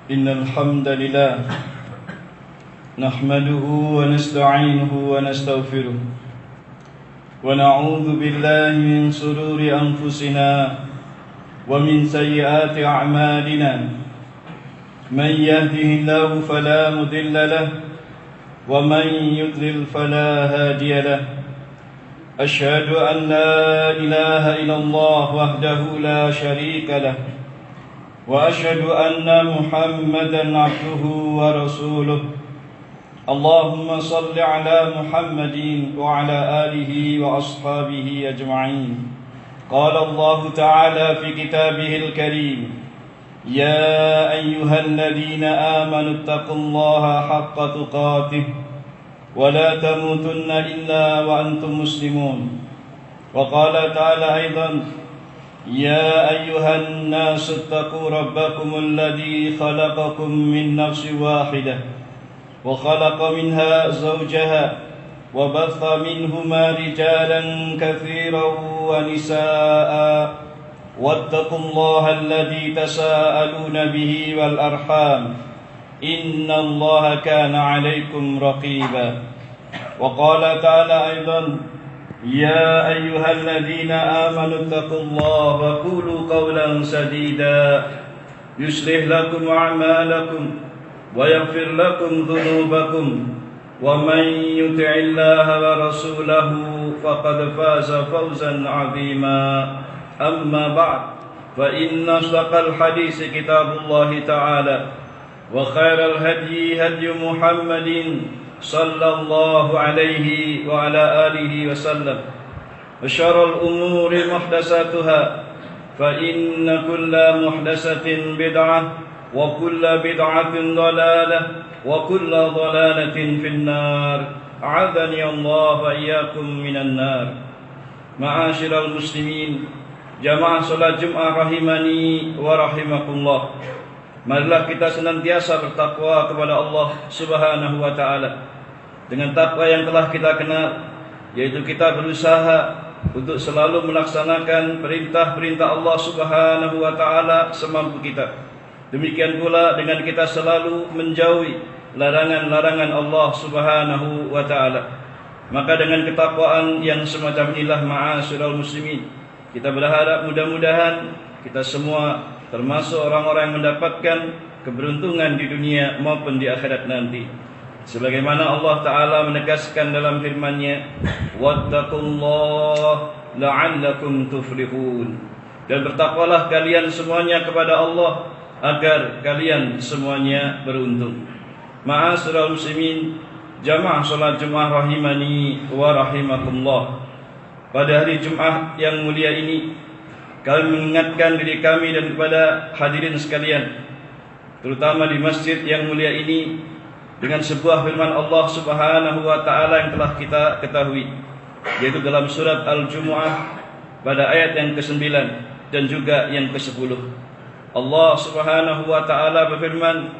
إن الحمد لله نحمده ونستعينه ونستغفره ونعوذ بالله من شرور أنفسنا ومن سيئات أعمالنا من يهده الله فلا مضل له ومن يضلل فلا هادي له أشهد أن لا إله إلا الله وحده لا شريك له وأشهد أن محمدا عبده ورسوله اللهم صل على محمد وعلى آله وأصحابه أجمعين قال الله تعالى في كتابه الكريم يا أيها الذين آمنوا اتقوا الله حق تقاته ولا تموتن إلا وأنتم مسلمون وقال تعالى أيضا يا أيها الناس اتقوا ربكم الذي خلقكم من نفس واحدة وخلق منها زوجها وبث منهما رجالا كثيرا ونساء واتقوا الله الذي تساءلون به والأرحام إن الله كان عليكم رقيبا وقال تعالى أيضا يا أيها الذين آمنوا اتقوا الله وقولوا قولا سديدا يصلح لكم أعمالكم ويغفر لكم ذنوبكم ومن يطع الله ورسوله فقد فاز فوزا عظيما أما بعد فإن أصدق الحديث كتاب الله تعالى وخير الهدي هدي محمد صلى الله عليه وعلى آله وسلم وشر الأمور محدثاتها فإن كل محدثة بدعة وكل بدعة ضلالة وكل ضلالة في النار أعاذني الله وإياكم من النار. معاشر المسلمين jamaah salat Jumat rahimani wa rahimakumullah. Marilah kita senantiasa bertakwa kepada Allah Subhanahu wa taala. Dengan takwa yang telah kita kenal, yaitu kita berusaha untuk selalu melaksanakan perintah-perintah Allah Subhanahu wa taala semampu kita. Demikian pula dengan kita selalu menjauhi larangan-larangan Allah Subhanahu wa taala. Maka dengan ketakwaan yang semacam inilah ma'asyiral muslimin, kita berharap mudah-mudahan kita semua termasuk orang-orang yang mendapatkan keberuntungan di dunia maupun di akhirat nanti. Sebagaimana Allah Ta'ala menegaskan dalam firman-Nya, wattaqullah la'allakum tuflihun. Dan bertakwalah kalian semuanya kepada Allah agar kalian semuanya beruntung. Ma'asyiral muslimin, jamaah salat Jumat rahimani wa rahimakumullah. Pada hari Jumat yang mulia ini, kami mengingatkan diri kami dan kepada hadirin sekalian, terutama di masjid yang mulia ini, dengan sebuah firman Allah Subhanahu wa taala yang telah kita ketahui, yaitu dalam surat Al-Jumu'ah pada ayat yang ke-9 dan juga yang ke-10. Allah Subhanahu wa taala berfirman,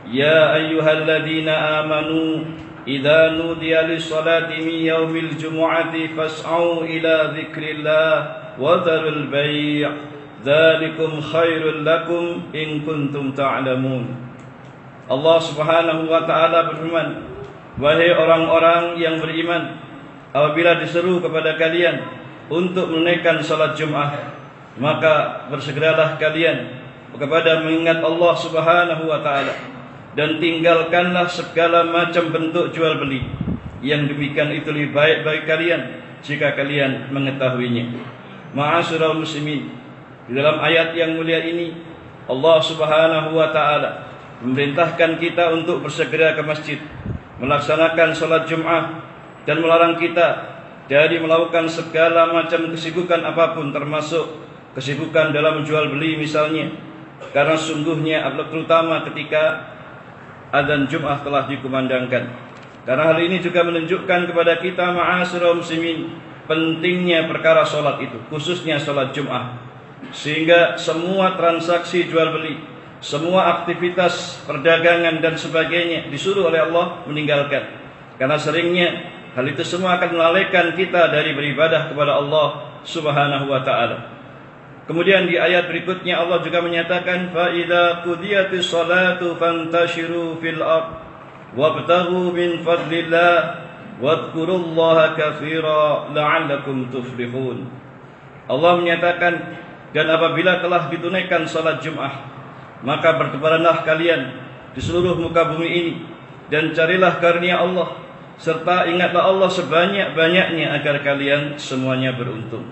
"Ya ayyuhalladzina amanu idza nudiya lis-salati min yaumil jumu'ati fas'au ila dzikrillah wa dzarul bai' dzalikum khairul lakum in kuntum ta'lamun." Allah Subhanahu wa taala berfirman, "Wahai orang-orang yang beriman, apabila diseru kepada kalian untuk menunaikan salat Jumat, maka bersegeralah kalian kepada mengingat Allah Subhanahu wa taala dan tinggalkanlah segala macam bentuk jual beli. Yang demikian itu lebih baik bagi kalian jika kalian mengetahuinya." Ma'asyiral muslimin, di dalam ayat yang mulia ini Allah Subhanahu wa taala memerintahkan kita untuk bersegera ke masjid, melaksanakan salat Jumat, dan melarang kita dari melakukan segala macam kesibukan apapun, termasuk kesibukan dalam jual beli misalnya, karena sungguhnya terutama ketika adzan Jumat telah dikumandangkan. Karena hal ini juga menunjukkan kepada kita ma'asyiral muslimin pentingnya perkara salat itu, khususnya salat Jumat, sehingga semua transaksi jual beli, semua aktivitas perdagangan dan sebagainya disuruh oleh Allah meninggalkan. Karena seringnya hal itu semua akan melalaikan kita dari beribadah kepada Allah Subhanahu wa taala. Kemudian di ayat berikutnya Allah juga menyatakan fa idza qudiyatis salatu fantashiru fil ard wabtaghu min fadlillah wadhkurullaha katsira la'allakum tuflihun. Allah menyatakan, dan apabila telah ditunaikan salat Jumat, maka bertebaranlah kalian di seluruh muka bumi ini dan carilah karunia Allah, serta ingatlah Allah sebanyak-banyaknya agar kalian semuanya beruntung.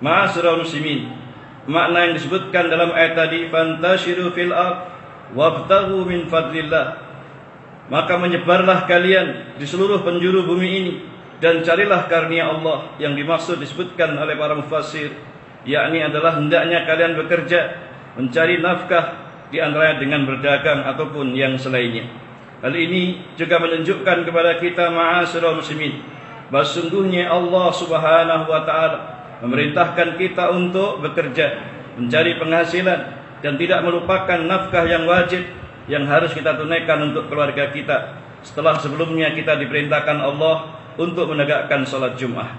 Ma'asyiral muslimin, makna yang disebutkan dalam ayat tadi fantashiru fil ard wabtaghu min fadlillah, maka menyebarlah kalian di seluruh penjuru bumi ini dan carilah karunia Allah. Yang dimaksud disebutkan oleh para mufassir, yakni adalah hendaknya kalian bekerja mencari nafkah, di antaranya dengan berdagang ataupun yang selainnya. Hal ini juga menunjukkan kepada kita ma'asyiral muslimin, bahwa sungguhnya Allah Subhanahu wa taala memerintahkan kita untuk bekerja, mencari penghasilan, dan tidak melupakan nafkah yang wajib yang harus kita tunaikan untuk keluarga kita, setelah sebelumnya kita diperintahkan Allah untuk menegakkan salat Jumat.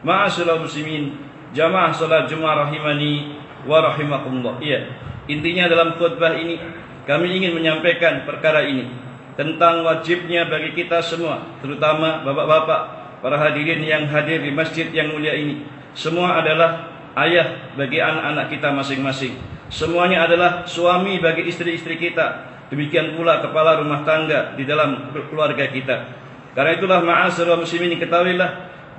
Ma'asyiral muslimin, jamaah salat Jumat rahimani wa rahimakumullah. Iya, intinya dalam khutbah ini kami ingin menyampaikan perkara ini, tentang wajibnya bagi kita semua, terutama bapak-bapak, para hadirin yang hadir di masjid yang mulia ini. Semua adalah ayah bagi anak-anak kita masing-masing. Semuanya adalah suami bagi istri-istri kita. Demikian pula kepala rumah tangga di dalam keluarga kita. Karena itulah ma'asyiral muslimin, ketahuilah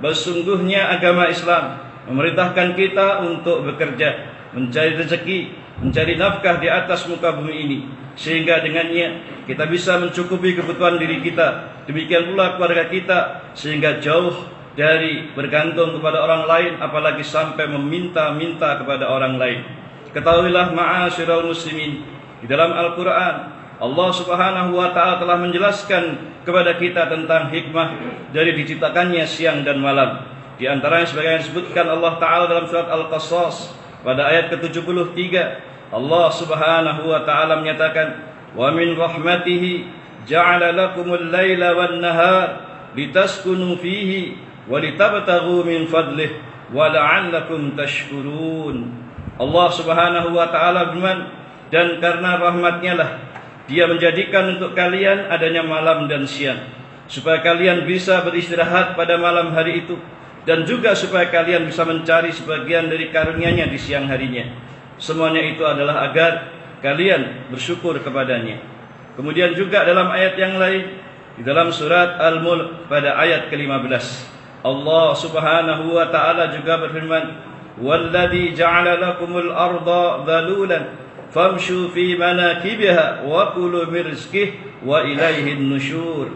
bahwa sungguhnya agama Islam memerintahkan kita untuk bekerja, mencari rezeki, mencari nafkah di atas muka bumi ini, sehingga dengannya kita bisa mencukupi kebutuhan diri kita, demikian pula keluarga kita, sehingga jauh dari bergantung kepada orang lain, apalagi sampai meminta-minta kepada orang lain. Ketahuilah ma'asyiral muslimin, di dalam Al-Quran Allah Subhanahu wa ta'ala telah menjelaskan kepada kita tentang hikmah dari diciptakannya siang dan malam. Di antaranya sebagaimana disebutkan Allah Ta'ala dalam surat Al-Qasas pada ayat ke-73, Allah Subhanahu wa ta'ala menyatakan, wa min rahmatihi ja'ala lakumul laila wan nahar litaskunu fihi wa litabtaghu min fadlih wa la'allakum tashkurun. Allah Subhanahu wa ta'ala berfirman, dan karena rahmatnya lah Dia menjadikan untuk kalian adanya malam dan siang, supaya kalian bisa beristirahat pada malam hari itu, dan juga supaya kalian bisa mencari sebagian dari karunia-Nya di siang harinya. Semuanya itu adalah agar kalian bersyukur kepadanya. Kemudian juga dalam ayat yang lain, di dalam surat Al-Mulk pada ayat ke-15, Allah Subhanahu wa ta'ala juga berfirman, "Walladzi ja'ala lakumul arda dhalulan famshu fi manakibiha wa kulu min rizqihi wa ilaihin nusyur."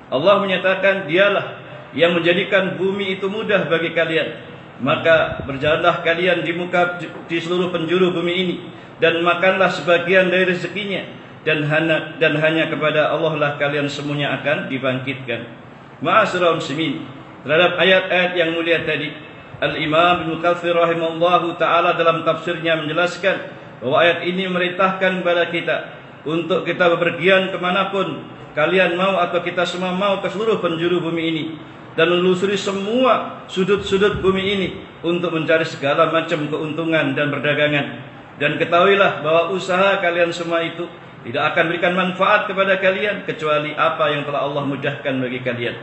Allah menyatakan, dialah yang menjadikan bumi itu mudah bagi kalian, maka berjalanlah kalian di seluruh penjuru bumi ini, dan makanlah sebagian dari rezekinya, dan hanya kepada Allah lah kalian semuanya akan dibangkitkan. Ma'asyiral muslimin, terhadap ayat-ayat yang mulia tadi, Al-Imam Ibnu Katsir rahimahullahu ta'ala dalam tafsirnya menjelaskan bahwa ayat ini memerintahkan kepada kita untuk kita bepergian kemanapun kalian mau, atau kita semua mau, ke seluruh penjuru bumi ini, dan menelusuri semua sudut-sudut bumi ini untuk mencari segala macam keuntungan dan perdagangan. Dan ketahuilah bahwa usaha kalian semua itu tidak akan berikan manfaat kepada kalian kecuali apa yang telah Allah mudahkan bagi kalian.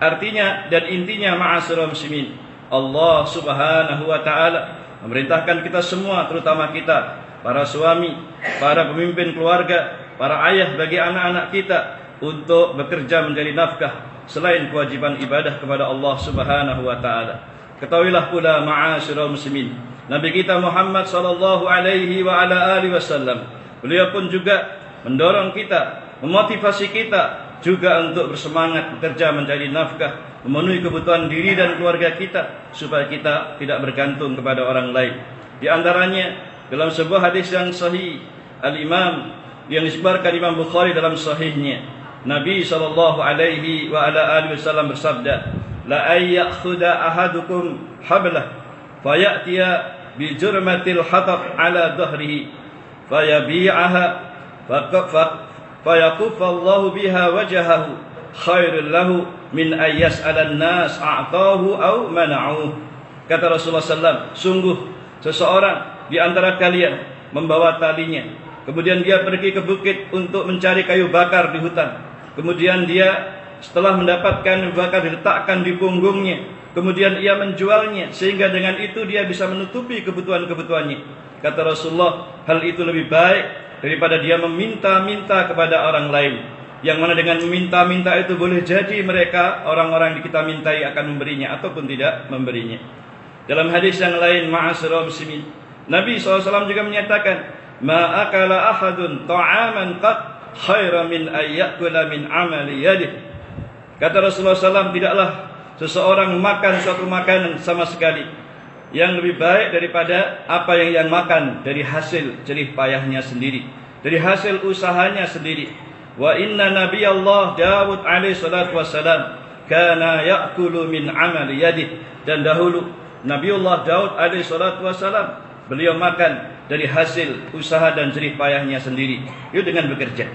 Artinya dan intinya ma'asyiral muslimin, Allah Subhanahu wa ta'ala memerintahkan kita semua, terutama kita para suami, para pemimpin keluarga, para ayah bagi anak-anak kita, untuk bekerja mencari nafkah selain kewajiban ibadah kepada Allah Subhanahu wa ta'ala. Ketahuilah pula ma'asyiral muslimin, Nabi kita Muhammad sallallahu alaihi wa ala alihi wasallam, beliau pun juga mendorong kita, memotivasi kita juga untuk bersemangat bekerja mencari nafkah, memenuhi kebutuhan diri dan keluarga kita, supaya kita tidak bergantung kepada orang lain. Di antaranya dalam sebuah hadis yang sahih Al-Imam yang disebarkan Imam Bukhari dalam sahihnya, Nabi sallallahu alaihi wa ala alihi wasallam bersabda, la ayyakhudha ahadukum hablah fayatiya bi jurmatil hatab ala dhahrihi fayabi'aha fayakuffa Allahu biha wajhahu khairul lahu min ayyas'alan nas a'tahu aw mana'uh. Kata Rasulullah sallallahu, sungguh seseorang di antara kalian membawa talinya, kemudian dia pergi ke bukit untuk mencari kayu bakar di hutan. Kemudian dia setelah mendapatkan kayu bakar diletakkan di punggungnya, kemudian ia menjualnya sehingga dengan itu dia bisa menutupi kebutuhan-kebutuhannya. Kata Rasulullah, hal itu lebih baik daripada dia meminta-minta kepada orang lain. Yang mana dengan meminta-minta itu boleh jadi mereka orang-orang yang kita mintai akan memberinya ataupun tidak memberinya. Dalam hadis yang lain, ma'asyiral muslimin, Nabi SAW juga menyatakan, ma akala ahadun ta'aman qad khairan min ayyakula min amali yadih. Kata Rasulullah SAW, tidaklah seseorang makan suatu makanan sama sekali yang lebih baik daripada apa yang ia makan dari hasil jerih payahnya sendiri, dari hasil usahanya sendiri. Wa inna Nabi Allah Dawud alaihi salatu wassalam kana ya'kulu min amali yadih. Dan dahulu Nabiullah Daud alaihi salatu wassalam, beliau makan dari hasil usaha dan jerih payahnya sendiri, itu dengan bekerja.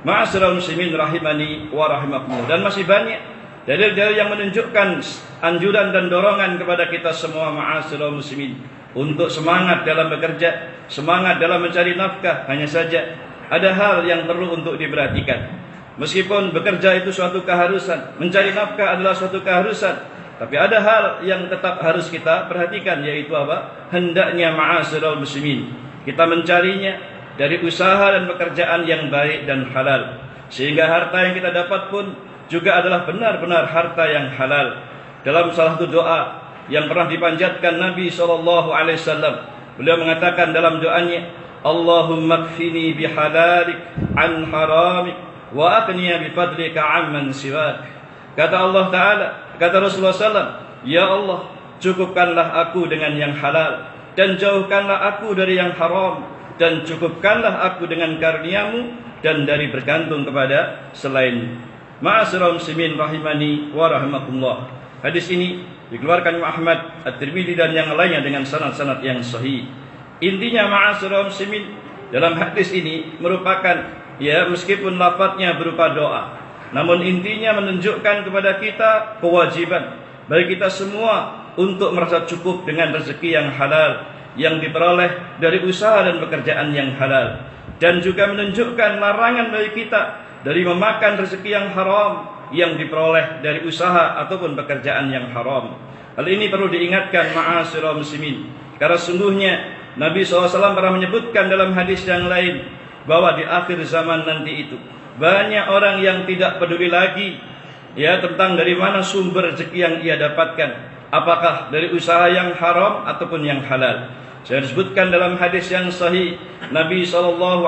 Ma'asyiral muslimin rahimani wa rahimakumullah. Dan masih banyak dalil-dalil yang menunjukkan anjuran dan dorongan kepada kita semua ma'asyiral muslimin untuk semangat dalam bekerja, semangat dalam mencari nafkah. Hanya saja ada hal yang perlu untuk diperhatikan. Meskipun bekerja itu suatu keharusan, mencari nafkah adalah suatu keharusan, tapi ada hal yang tetap harus kita perhatikan, yaitu apa? Hendaknya ma'asyiral muslimin kita mencarinya dari usaha dan pekerjaan yang baik dan halal, sehingga harta yang kita dapat pun juga adalah benar-benar harta yang halal. Dalam salah satu doa yang pernah dipanjatkan Nabi SAW, beliau mengatakan dalam doanya, Allahumma kfini bihalalik an haramik wa aqniya bifadlika amman siwak. Kata Allah Ta'ala, kata Rasulullah SAW, ya Allah, cukupkanlah aku dengan yang halal dan jauhkanlah aku dari yang haram, dan cukupkanlah aku dengan karuniamu dan dari bergantung kepada selain. Ma'asyiral muslimin rahimani wa rahimakumullah. Hadis ini dikeluarkan Imam Ahmad, At-Tirmidzi dan yang lainnya dengan sanad-sanad yang sahih. Intinya ma'asyiral muslimin, dalam hadis ini merupakan, ya meskipun lafadznya berupa doa, namun intinya menunjukkan kepada kita kewajiban bagi kita semua untuk merasa cukup dengan rezeki yang halal yang diperoleh dari usaha dan pekerjaan yang halal, dan juga menunjukkan larangan bagi kita dari memakan rezeki yang haram yang diperoleh dari usaha ataupun pekerjaan yang haram. Hal ini perlu diingatkan ma'asyiral muslimin, karena sungguhnya Nabi SAW pernah menyebutkan dalam hadis yang lain bahwa di akhir zaman nanti itu banyak orang yang tidak peduli lagi, ya, tentang dari mana sumber rezeki yang ia dapatkan, apakah dari usaha yang haram ataupun yang halal. Saya sebutkan dalam hadis yang sahih, Nabi SAW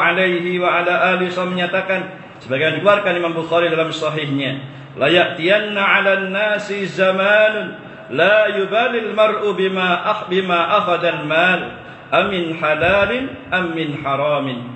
menyatakan, sebagaimana dikeluarkan Imam Bukhari dalam sahihnya, la ya'tiyanna 'alan nasi zamanun la yubalil mar'u bima akhadal mal amin halalin amin haramin.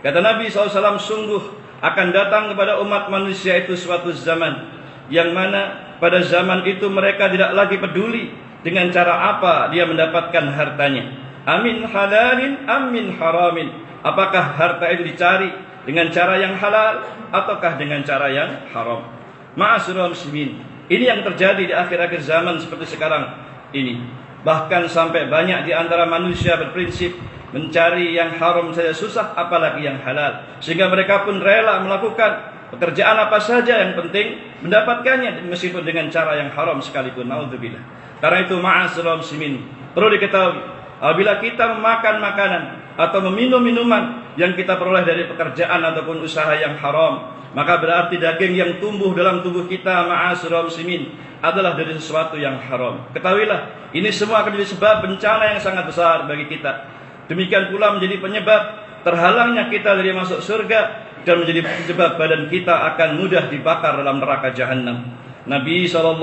Kata Nabi SAW, sungguh akan datang kepada umat manusia itu suatu zaman yang mana pada zaman itu mereka tidak lagi peduli dengan cara apa dia mendapatkan hartanya. Amin halalin amin haramin. Apakah harta itu dicari dengan cara yang halal ataukah dengan cara yang haram? Ma'asyiral muslimin, ini yang terjadi di akhir-akhir zaman seperti sekarang ini. Bahkan sampai banyak di antara manusia berprinsip mencari yang haram saja susah, apalagi yang halal, sehingga mereka pun rela melakukan pekerjaan apa saja yang penting mendapatkannya meskipun dengan cara yang haram sekalipun. Naudzubillah. Karena itu ma'asyiral muslimin, perlu diketahui, apabila kita memakan makanan atau meminum minuman yang kita peroleh dari pekerjaan ataupun usaha yang haram, maka berarti daging yang tumbuh dalam tubuh kita ma'asyiral muslimin adalah dari sesuatu yang haram. Ketahuilah, ini semua akan menjadi sebab bencana yang sangat besar bagi kita. Demikian pula menjadi penyebab terhalangnya kita dari masuk surga, dan menjadi penyebab badan kita akan mudah dibakar dalam neraka jahanam. Nabi SAW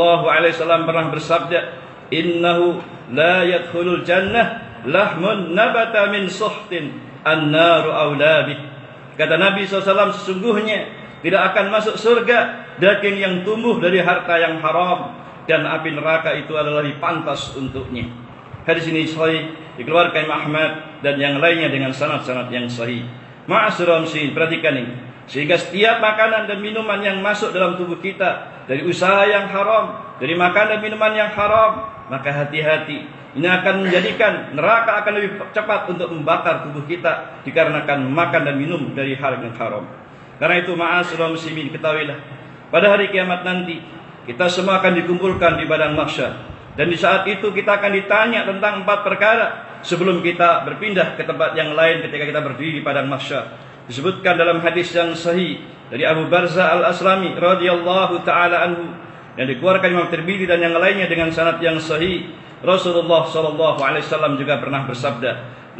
pernah bersabda, innahu la yadkhulul jannah lahmun nabata min suhtin an-naru awla bih. Kata Nabi SAW, sesungguhnya tidak akan masuk surga daging yang tumbuh dari harta yang haram, dan api neraka itu adalah lebih pantas untuknya. Hadis ini sahih, dikeluarkan Imam Ahmad dan yang lainnya dengan sanad-sanad yang sahih. Ma'asyiral muslimin, perhatikan ini, sehingga setiap makanan dan minuman yang masuk dalam tubuh kita dari usaha yang haram, dari makan dan minuman yang haram, maka hati-hati, Ini akan menjadikan neraka akan lebih cepat untuk membakar tubuh kita dikarenakan makan dan minum dari hal yang haram. Karena itu ma'asyiral muslimin, ketahuilah pada hari kiamat nanti kita semua akan dikumpulkan di padang mahsyar, dan di saat itu kita akan ditanya tentang 4 perkara sebelum kita berpindah ke tempat yang lain ketika kita berdiri di padang mahsyar. Disebutkan dalam hadis yang sahih dari Abu Barzah Al-Aslami radhiyallahu taala anhu yang dikeluarkan Imam Tirmidzi dan yang lainnya dengan sanad yang sahih. Rasulullah sallallahu alaihi wasallam juga pernah bersabda,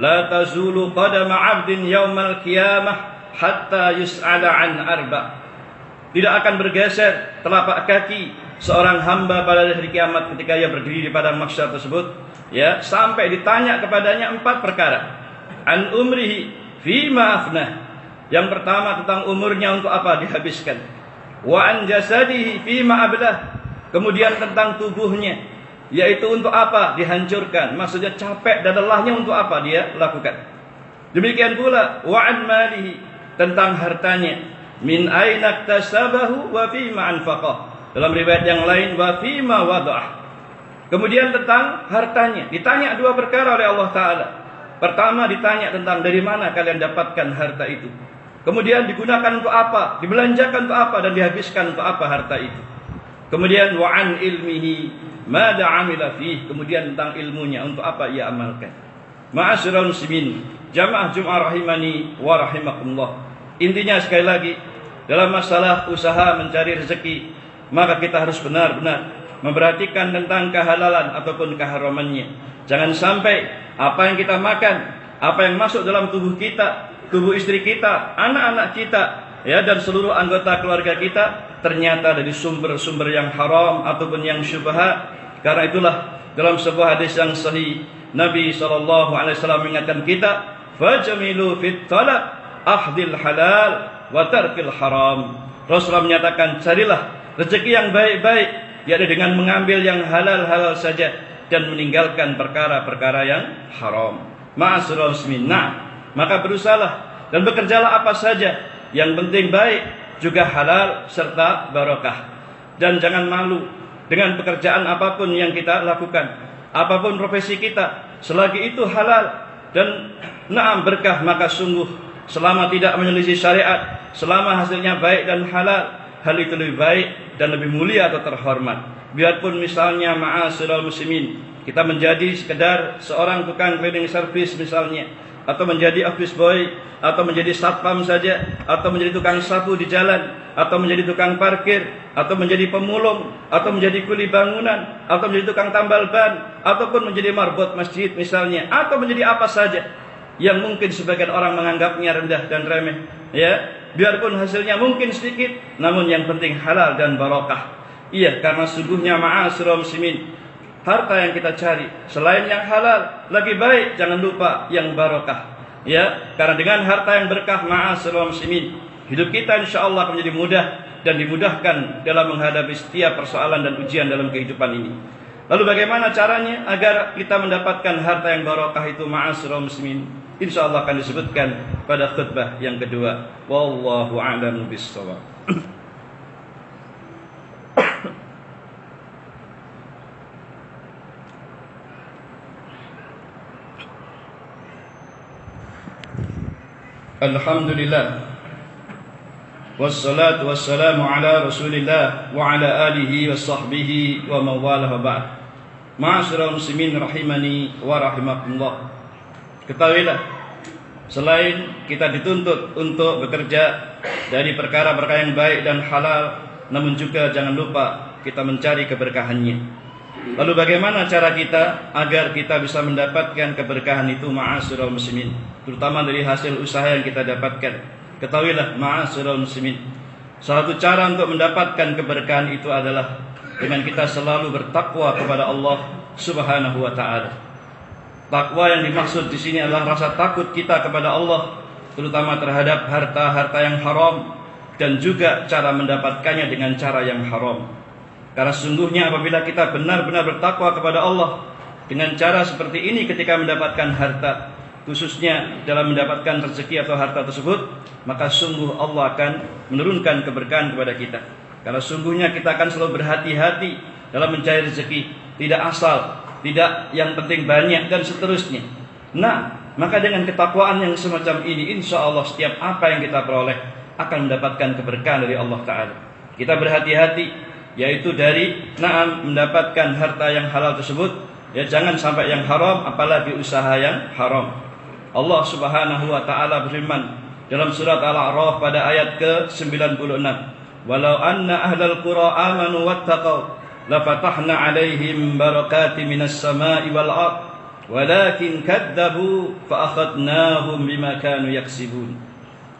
"La tazulu qadama 'abdin yaumal qiyamah hatta yus'ala an arba." Tidak akan bergeser telapak kaki seorang hamba pada hari kiamat ketika ia berdiri di padang mahsyar tersebut, ya, sampai ditanya kepadanya 4 perkara. An umrihi fima afnah. Yang pertama tentang umurnya untuk apa dihabiskan. Wa an jasadihi fima ablah. Kemudian tentang tubuhnya, yaitu untuk apa dihancurkan. Maksudnya capek dan lelahnya untuk apa dia lakukan. Demikian pula wa an malihi, tentang hartanya. Min aina iktasabahu wa fima anfaqah. Dalam riwayat yang lain wa fima wada'ah. Kemudian tentang hartanya ditanya 2 perkara oleh Allah Ta'ala. Pertama ditanya tentang dari mana kalian dapatkan harta itu. Kemudian digunakan untuk apa, dibelanjakan untuk apa, dan dihabiskan untuk apa harta itu. Kemudian wa an ilmihi mada amila fih. Kemudian tentang ilmunya, untuk apa ia amalkan. Ma'asyiral muslimin, jamaah Jumat rahimani wa rahimakumullah. Intinya sekali lagi, dalam masalah usaha mencari rezeki, maka kita harus benar-benar memperhatikan tentang kehalalan ataupun keharamannya. Jangan sampai apa yang kita makan, apa yang masuk dalam tubuh kita, tubuh istri kita, anak-anak kita, ya, dan seluruh anggota keluarga kita ternyata dari sumber-sumber yang haram ataupun yang syubhat. Karena itulah dalam sebuah hadis yang sahih Nabi SAW mengingatkan kita, fajamilu fit talab ahdil halal wa tarkil haram. Rasulullah menyatakan, carilah rezeki yang baik-baik, yaitu dengan mengambil yang halal-halal saja dan meninggalkan perkara-perkara yang haram. Ma'asyiral muslimin, maka berusahalah dan bekerjalah apa saja yang penting baik, juga halal serta barokah. Dan jangan malu dengan pekerjaan apapun yang kita lakukan, apapun profesi kita, selagi itu halal dan berkah, maka sungguh selama tidak menyelisih syariat, selama hasilnya baik dan halal, hal itu lebih baik dan lebih mulia atau terhormat. Biarpun misalnya ma'asyiral muslimin, kita menjadi sekedar seorang tukang cleaning service misalnya, atau menjadi office boy, atau menjadi satpam saja, atau menjadi tukang sapu di jalan, atau menjadi tukang parkir, atau menjadi pemulung, atau menjadi kuli bangunan, atau menjadi tukang tambal ban, ataupun menjadi marbot masjid misalnya, atau menjadi apa saja yang mungkin sebagian orang menganggapnya rendah dan remeh, ya, biarpun hasilnya mungkin sedikit, namun yang penting halal dan barokah. Iya, karena sungguhnya ma'asyiral muslimin, harta yang kita cari selain yang halal lebih baik, jangan lupa yang barokah, ya, karena dengan harta yang berkah ma'asyiral muslimin, hidup kita insyaallah akan menjadi mudah dan dimudahkan dalam menghadapi setiap persoalan dan ujian dalam kehidupan ini. Lalu bagaimana caranya agar kita mendapatkan harta yang barokah itu ma'asyiral muslimin? Insyaallah akan disebutkan pada khutbah yang kedua. Wallahu a'lam bishawab. Alhamdulillah, wassalatu wassalamu ala rasulillah wa ala alihi wa sahbihi wa mawalah wa ba'd. Ma'asyiral muslimin rahimani wa rahimakumullah. Ketahuilah, selain kita dituntut untuk bekerja dari perkara-perkara yang baik dan halal, namun juga jangan lupa kita mencari keberkahannya. Lalu bagaimana cara kita agar kita bisa mendapatkan keberkahan itu ma'asyiral muslimin, terutama dari hasil usaha yang kita dapatkan? Ketahuilah ma'asyiral muslimin, salah satu cara untuk mendapatkan keberkahan itu adalah dengan kita selalu bertakwa kepada Allah Subhanahu wa taala. Takwa yang dimaksud di sini adalah rasa takut kita kepada Allah, terutama terhadap harta-harta yang haram, dan juga cara mendapatkannya dengan cara yang haram. Karena sungguhnya apabila kita benar-benar bertakwa kepada Allah dengan cara seperti ini ketika mendapatkan harta, khususnya dalam mendapatkan rezeki atau harta tersebut, maka sungguh Allah akan menurunkan keberkahan kepada kita. Karena sungguhnya kita akan selalu berhati-hati dalam mencari rezeki, tidak asal tidak yang penting banyak dan seterusnya. Nah, maka dengan ketakwaan yang semacam ini, insya Allah setiap apa yang kita peroleh akan mendapatkan keberkahan dari Allah Ta'ala. Kita berhati-hati, yaitu dari mendapatkan harta yang halal tersebut, ya jangan sampai yang haram, apalagi usaha yang haram. Allah Subhanahu wa Ta'ala berfirman dalam surat Al-A'raf pada ayat ke-96, walau anna ahlal qura amanu wattaqau lafatahna alaihim barakatim minas sama'i wal ard walakin kadzabu fa akhadnahum bima kanu yaksibun.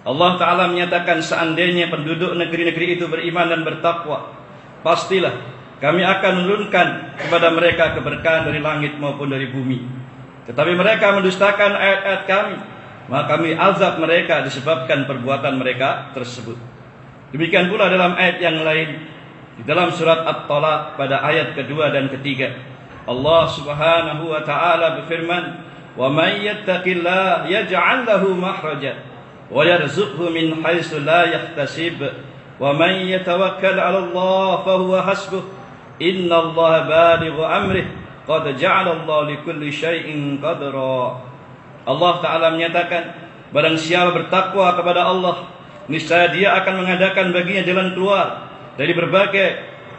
Allah Ta'ala menyatakan seandainya penduduk negeri-negeri itu beriman dan bertakwa, pastilah kami akan menurunkan kepada mereka keberkahan dari langit maupun dari bumi. Tetapi mereka mendustakan ayat-ayat kami, maka kami azab mereka disebabkan perbuatan mereka tersebut. Demikian pula dalam ayat yang lain, di dalam surat At-Talaq pada ayat kedua dan ketiga, Allah Subhanahu wa Ta'ala berfirman, wa may yattaqillaha yaj'al lahu makhraja wa yarzuqhu min haitsu la yahtasib wa may yatawakkal 'ala Allah fa huwa hasbuh innallaha balighu amrihi qad ja'alallahu likulli syai'in qadra. Allah Ta'ala menyatakan, barang siapa bertakwa kepada Allah, niscaya dia akan mengadakan baginya jalan keluar dari berbagai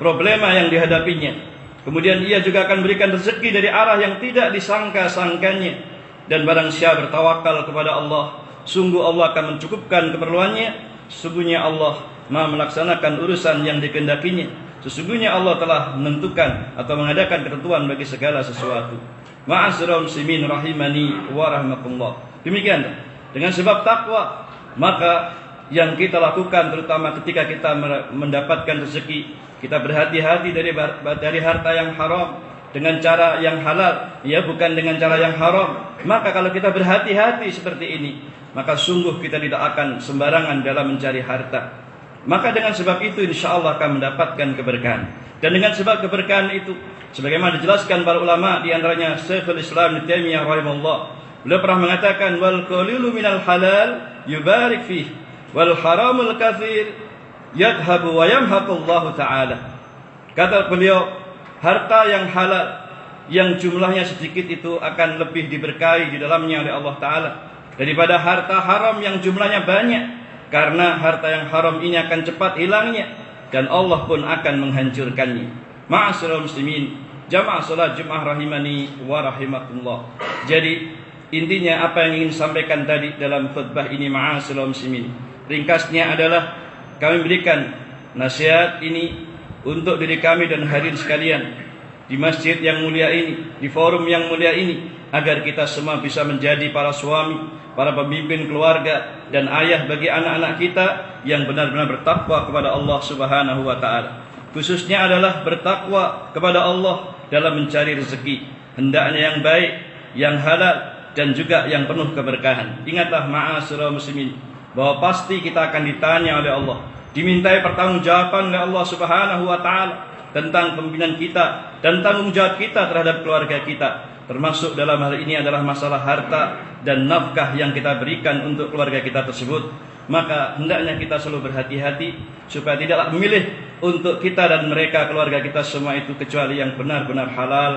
problema yang dihadapinya. Kemudian ia juga akan berikan rezeki dari arah yang tidak disangka-sangkanya. Dan barang siapa bertawakal kepada Allah, sungguh Allah akan mencukupkan keperluannya. Sesungguhnya Allah Maha melaksanakan urusan yang dikehendakinya. Sesungguhnya Allah telah menentukan atau mengadakan ketentuan bagi segala sesuatu. Ma'asyiral muslimin rahimani wa rahmatullah. Demikian, dengan sebab takwa, maka yang kita lakukan terutama ketika kita mendapatkan rezeki, kita berhati-hati dari harta yang haram dengan cara yang halal, ya bukan dengan cara yang haram. Maka kalau kita berhati-hati seperti ini, maka sungguh kita tidak akan sembarangan dalam mencari harta. Maka dengan sebab itu insya Allah akan mendapatkan keberkahan. Dan dengan sebab keberkahan itu, sebagaimana dijelaskan para ulama, di antaranya Syekhul Islam Ibnu Taimiyah rahimahullah, beliau pernah mengatakan, wal qalilu minal halal yubarik fih wal haramul katsir yadhhabu wa yamhaqullahu ta'ala. Kata beliau, harta yang halal yang jumlahnya sedikit itu akan lebih diberkahi di dalamnya oleh Allah Ta'ala daripada harta haram yang jumlahnya banyak. Karena harta yang haram ini akan cepat hilangnya dan Allah pun akan menghancurkannya. Ma'asyiral muslimin, jamaah salat Jumat rahimani wa rahimakumullah. Jadi intinya apa yang ingin sampaikan tadi dalam khutbah ini, ma'asyiral muslimin, ringkasnya adalah kami berikan nasihat ini untuk diri kami dan hadirin sekalian di masjid yang mulia ini, di forum yang mulia ini, agar kita semua bisa menjadi para suami, para pemimpin keluarga dan ayah bagi anak-anak kita yang benar-benar bertakwa kepada Allah Subhanahu wa Ta'ala. Khususnya adalah bertakwa kepada Allah dalam mencari rezeki, hendaknya yang baik, yang halal, dan juga yang penuh keberkahan. Ingatlah ma'asyiral muslimin, bahwa pasti kita akan ditanya oleh Allah, dimintai pertanggungjawaban oleh Allah Subhanahu wa Ta'ala tentang pemimpinan kita dan tanggung jawab kita terhadap keluarga kita. Termasuk dalam hal ini adalah masalah harta dan nafkah yang kita berikan untuk keluarga kita tersebut. Maka hendaknya kita selalu berhati-hati supaya tidaklah memilih untuk kita dan mereka, keluarga kita semua itu, kecuali yang benar-benar halal,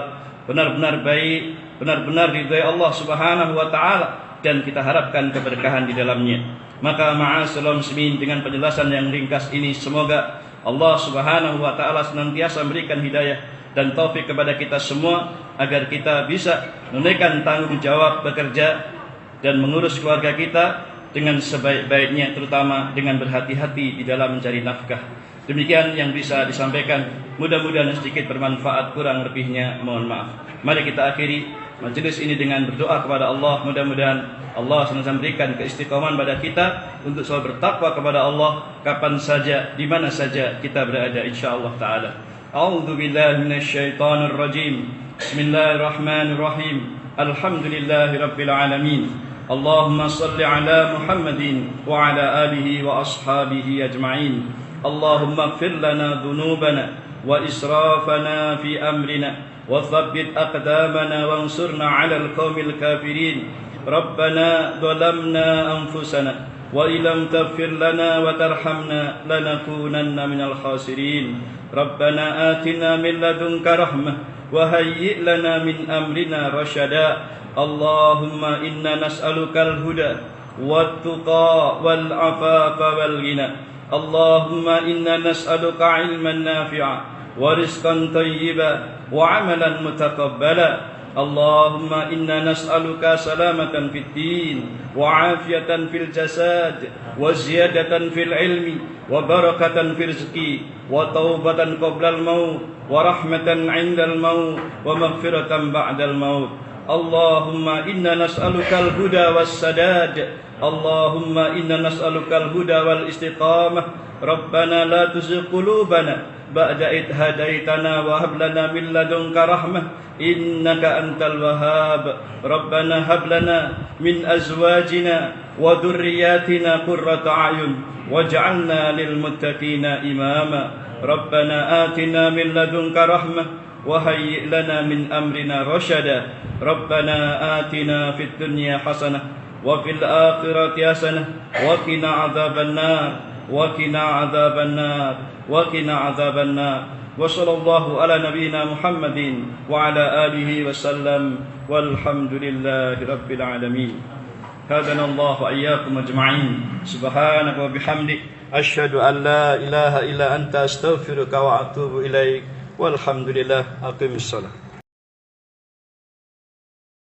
benar-benar baik, benar-benar ridhai Allah Subhanahu wa Ta'ala, dan kita harapkan keberkahan di dalamnya. Maka ma'asyiral muslimin, dengan penjelasan yang ringkas ini, semoga Allah Subhanahu wa Ta'ala senantiasa memberikan hidayah dan taufik kepada kita semua, agar kita bisa menunaikan tanggung jawab bekerja dan mengurus keluarga kita dengan sebaik-baiknya, terutama dengan berhati-hati di dalam mencari nafkah. Demikian yang bisa disampaikan, mudah-mudahan sedikit bermanfaat, kurang lebihnya mohon maaf. Mari kita akhiri majelis ini dengan berdoa kepada Allah. Mudah-mudahan Allah senantiasa memberikan keistiqomahan pada kita untuk selalu bertakwa kepada Allah kapan saja, di mana saja kita berada, insyaallah taala. A'udzu billahi minasyaitonir rajim. Bismillahirrahmanirrahim. Alhamdulillahirabbil alamin. Allahumma shalli ala Muhammadin wa ala alihi wa ashabihi ajma'in. Allahumma ighfir lana dhunubana wa israfana fi amrina wa thabbit aqdamana wansurna 'alal qaumil kafirin. Rabbana dhalamna anfusana wa illam taghfir lana wa tarhamna lanakunanna minal khasirin. Rabbana atina min ladunka rahmah وهيئ لنا من أمرنا رشدا اللهم إنا نسألك الهدى والتقى والعفاف والغنى اللهم إنا نسألك علما نافعا ورزقا طيبا وعملا متقبلا اللهم إنا نسألك سلامة في الدين وعافية في الجسد وزيادة في العلم وبركة في الرزق وتوبة قبل الموت ورحمة عند الموت ومغفرة بعد الموت اللهم إنا نسألك الهدى والسداد اللهم إنا نسألك الهدى والاستقامة ربنا لا تزغ قلوبنا بعد إذ هديتنا وهب لنا من لدنك رحمة إنك أنت الوهاب ربنا هب لنا من أزواجنا وذرياتنا قرة أعين واجعلنا للمتقين إماما ربنا آتنا من لدنك رحمة وهيئ لنا من أمرنا رشدا ربنا آتنا في الدنيا حسنة وفي الآخرة حسنة وقنا عذاب النار وقنا عذاب النار وقنا عذاب النار وصلى الله على نبينا محمد وعلى آله وسلم والحمد لله رب العالمين هدانا الله وإياكم أجمعين سبحانك وبحمدك أشهد أن لا إله إلا أنت أستغفرك وأتوب إليك والحمد لله أقم الصلاة